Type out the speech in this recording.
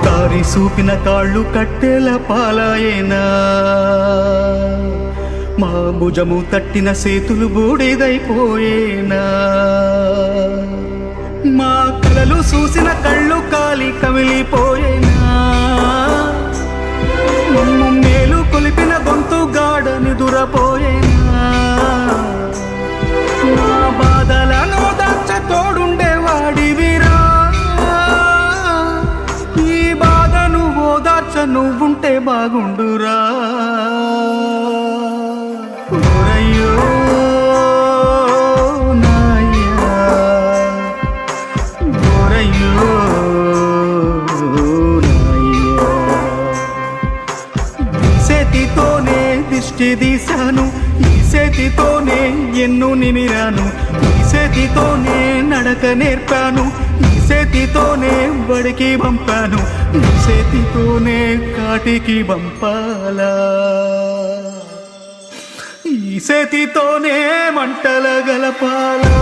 దారి చూపిన కాళ్ళు కట్టెల పాలాయేనా మా భుజము తట్టిన చేతులు బూడిదైపోయేనా మా కలలు చూసిన కళ్ళు కాలి కమిలిపోయేనా మమ్ము మేలు కొలిపిన గొంతు గాడని దురపోయేనా నా బాధలను దాచ తోడుండేవాడివిరా ఈ బాధను ఓదార్చ నువ్వుంటే బాగుండురా ఓరయ్యో నాయ్యా ఓరయ్యో నాయ్యా ఈ చేతితోనే దిష్టి తీశాను ఈ చేతితోనే ఎన్ను నిమిరాను ఈ చేతితోనే నడక నేర్పాను ఈ చేతితోనే బడికి పంపాను ఈ చేతితోనే కాటికి పంపాలా ఈ చేతితోనే మంటల గలపాలా